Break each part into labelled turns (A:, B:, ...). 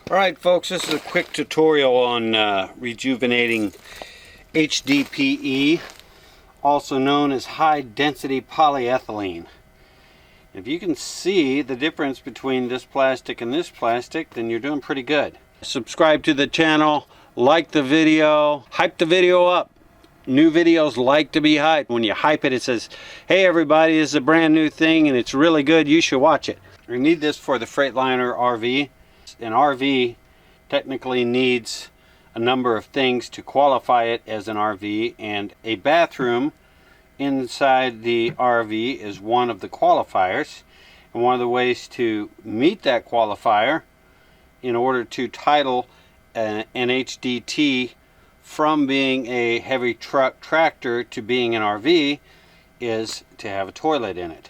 A: Alright folks, this is a quick tutorial on rejuvenating Hdpe, also known as high density polyethylene. If you can see the difference between this plastic and this plastic, then you're doing pretty good. Subscribe to the channel, like the video, hype the video up. New videos like to be hyped. When you hype it, it says, hey everybody, this is a brand new thing and it's really good, you should watch it. We need this for the Freightliner RV. An RV technically needs a number of things to qualify it as an RV, and a bathroom inside the RV is one of the qualifiers. And one of the ways to meet that qualifier in order to title an HDT from being a heavy truck tractor to being an RV is to have a toilet in it.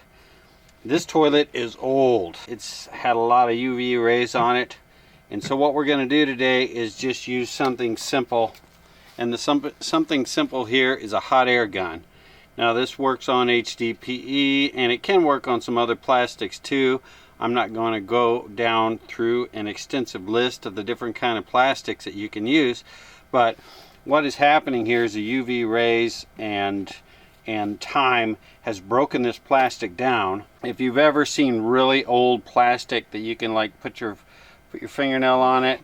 A: This toilet is old. It's had a lot of UV rays on it. And so what we're going to do today is just use something simple. And the something simple here is a hot air gun. Now this works on Hdpe and it can work on some other plastics too. I'm not going to go down through an extensive list of the different kind of plastics that you can use. But what is happening here is the UV rays and time has broken this plastic down. If you've ever seen really old plastic that you can like put your fingernail on it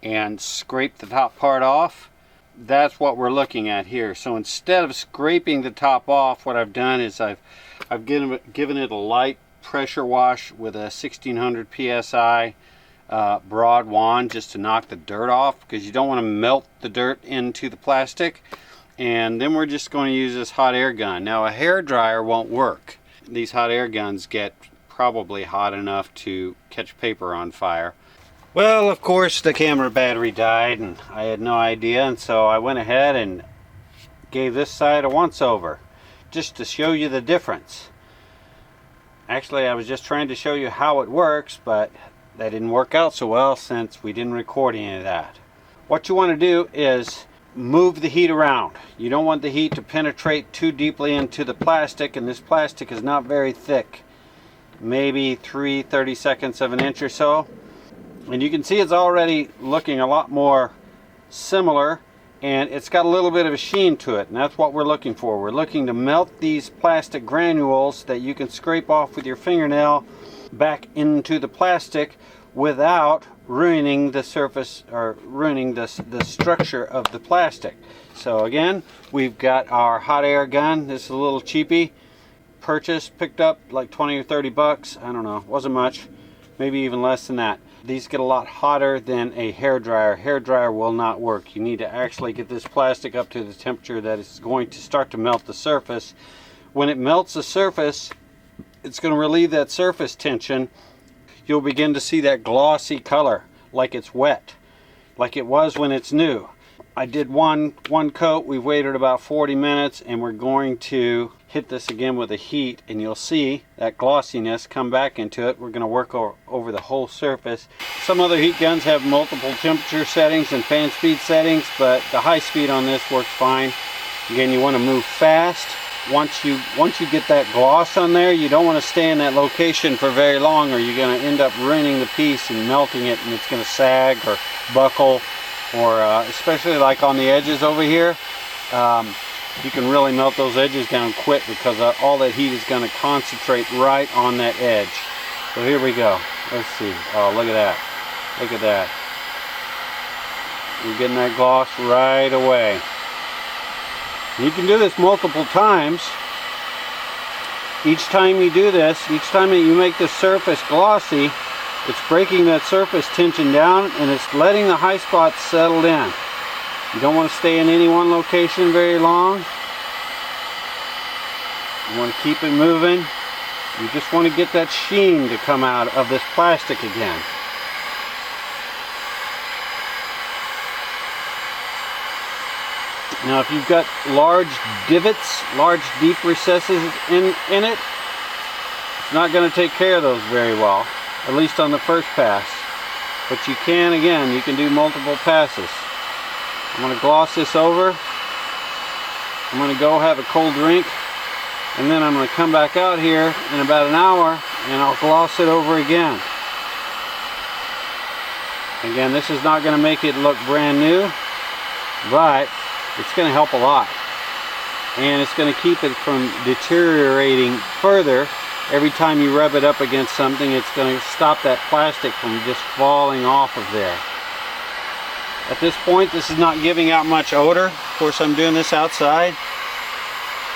A: and scrape the top part off, that's what we're looking at here. So instead of scraping the top off, what I've done is I've given it a light pressure wash with a 1600 psi broad wand just to knock the dirt off, because you don't want to melt the dirt into the plastic. And then we're just going to use this hot air gun. Now a hair dryer won't work. These hot air guns get probably hot enough to catch paper on fire. Well, of course the camera battery died and I had no idea, and so I went ahead and gave this side a once over just to show you the difference. Actually, I was just trying to show you how it works, but that didn't work out so well since we didn't record any of that. What you want to do is move the heat around. You don't want the heat to penetrate too deeply into the plastic, and this plastic is not very thick, maybe 3/32 of an inch or so. And you can see it's already looking a lot more similar, and it's got a little bit of a sheen to it, and that's what we're looking for. We're looking to melt these plastic granules that you can scrape off with your fingernail back into the plastic without ruining the surface or ruining the structure of the plastic. So again, we've got our hot air gun. This is a little cheapy. Picked up like 20 or 30 bucks. I don't know, wasn't much, maybe even less than that. These get a lot hotter than a hair dryer. Hair dryer will not work. You need to actually get this plastic up to the temperature that it's going to start to melt the surface. When it melts the surface, it's going to relieve that surface tension. You'll begin to see that glossy color, like it's wet, like it was when it's new. I did one coat. We've waited about 40 minutes, and we're going to hit this again with the heat, and you'll see that glossiness come back into it. We're going to work over the whole surface. Some other heat guns have multiple temperature settings and fan speed settings, but the high speed on this works fine. Again, you want to move fast. Once you get that gloss on there, you don't want to stay in that location for very long, or you're going to end up ruining the piece and melting it, and it's going to sag or buckle, or especially like on the edges over here. You can really melt those edges down quick because all that heat is going to concentrate right on that edge. So here we go. Let's see. Oh, look at that. Look at that. You're getting that gloss right away. You can do this multiple times. Each time you do this, each time that you make the surface glossy, it's breaking that surface tension down and it's letting the high spots settle in. You don't want to stay in any one location very long. You want to keep it moving. You just want to get that sheen to come out of this plastic again. Now if you've got large divots, large deep recesses in it, it's not going to take care of those very well, at least on the first pass. But you can, again, you can do multiple passes. I'm going to gloss this over. I'm going to go have a cold drink, and then I'm going to come back out here in about an hour and I'll gloss it over again. Again, this is not going to make it look brand new, but it's going to help a lot. And it's going to keep it from deteriorating further. Every time you rub it up against something, it's going to stop that plastic from just falling off of there. At this point, this is not giving out much odor. Of course, I'm doing this outside.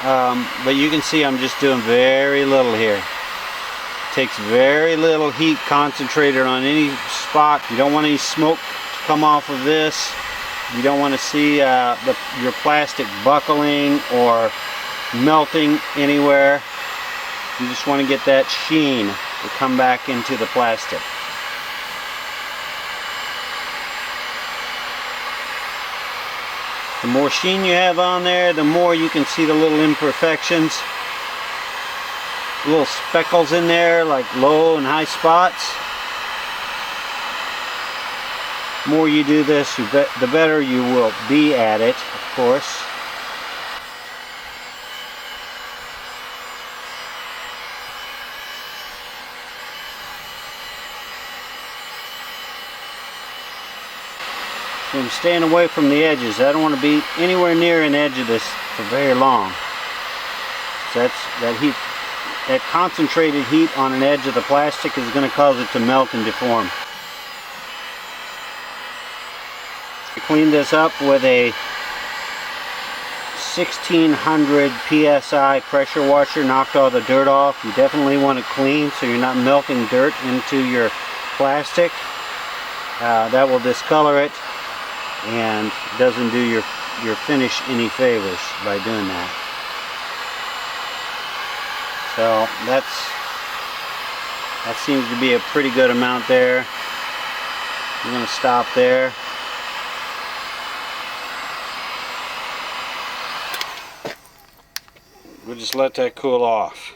A: But you can see I'm just doing very little here. It takes very little heat concentrated on any spot. You don't want any smoke to come off of this. You don't want to see your plastic buckling or melting anywhere. You just want to get that sheen to come back into the plastic. The more sheen you have on there, the more you can see the little imperfections, little speckles in there like low and high spots. The more you do this, the better you will be at it, of course. So I'm staying away from the edges. I don't want to be anywhere near an edge of this for very long. So that concentrated heat on an edge of the plastic is going to cause it to melt and deform. I cleaned this up with a 1600 psi pressure washer, knocked all the dirt off. You definitely want it clean so you're not melting dirt into your plastic. That will discolor it and doesn't do your finish any favors by doing that. So that seems to be a pretty good amount there. I'm going to stop there. We'll just let that cool off.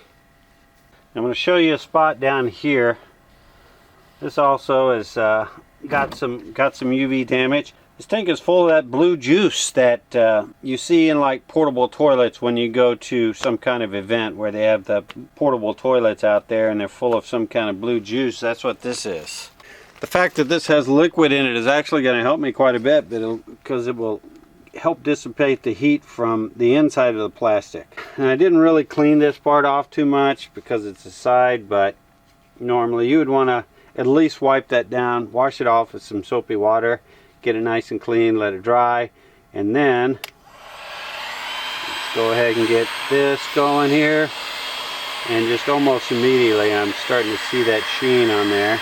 A: I'm going to show you a spot down here. This also has got some UV damage. This tank is full of that blue juice that you see in like portable toilets when you go to some kind of event where they have the portable toilets out there and they're full of some kind of blue juice. That's what this is. The fact that this has liquid in it is actually going to help me quite a bit because it will help dissipate the heat from the inside of the plastic. And I didn't really clean this part off too much because it's a side, but normally you would want to at least wipe that down, wash it off with some soapy water, get it nice and clean, let it dry, and then let's go ahead and get this going here. And just almost immediately I'm starting to see that sheen on there.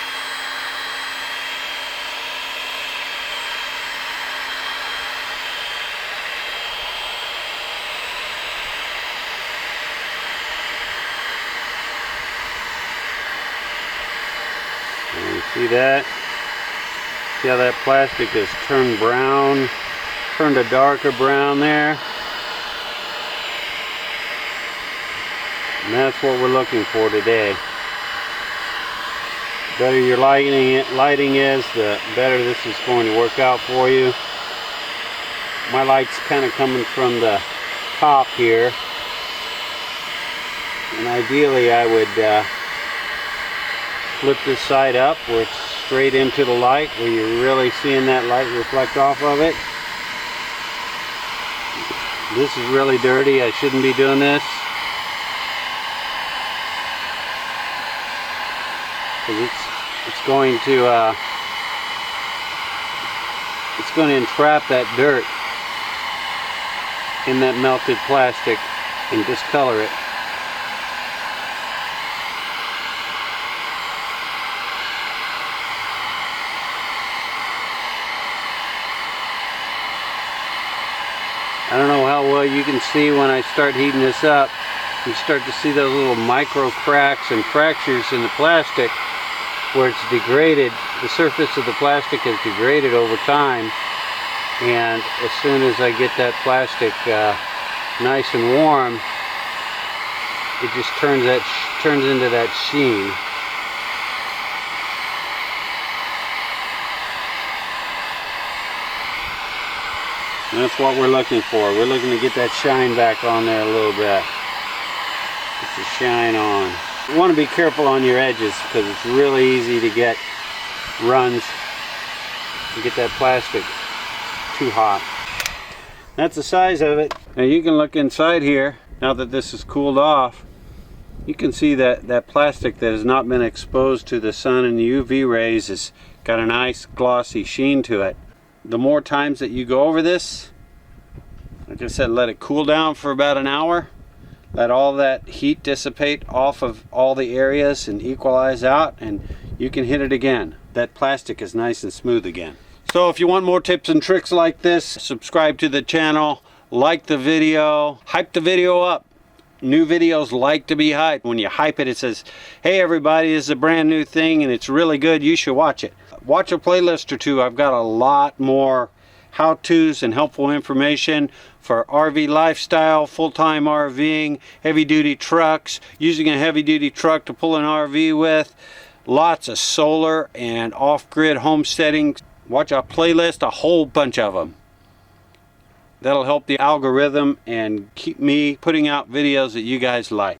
A: And you see that? See how that plastic has turned brown, turned a darker brown there? And that's what we're looking for today. The better your lighting is, the better this is going to work out for you. My light's kind of coming from the top here. And ideally I would flip this side up where it's straight into the light, where you're really seeing that light reflect off of it. This is really dirty. I shouldn't be doing this. Because it's going to entrap that dirt in that melted plastic and discolor it. I don't know how well you can see when I start heating this up. You start to see those little micro cracks and fractures in the plastic where it's degraded. The surface of the plastic has degraded over time, and as soon as I get that plastic nice and warm, it just turns into that sheen. And that's what we're looking for. We're looking to get that shine back on there a little bit. Get the shine on. You want to be careful on your edges because it's really easy to get runs and get that plastic too hot. That's the size of it. Now you can look inside here, now that this is cooled off. You can see that that plastic that has not been exposed to the sun and the UV rays has got a nice glossy sheen to it. The more times that you go over this, like I said, let it cool down for about an hour. Let all that heat dissipate off of all the areas and equalize out, and you can hit it again. That plastic is nice and smooth again. So if you want more tips and tricks like this, subscribe to the channel, like the video, hype the video up. New videos like to be hyped. When you hype it, it says, hey everybody, this is a brand new thing and it's really good, you should watch it. Watch a playlist or two. I've got a lot more how-tos and helpful information for RV lifestyle, full-time RVing, heavy-duty trucks, using a heavy-duty truck to pull an RV with, lots of solar and off-grid homesteading. Watch a playlist, a whole bunch of them. That'll help the algorithm and keep me putting out videos that you guys like.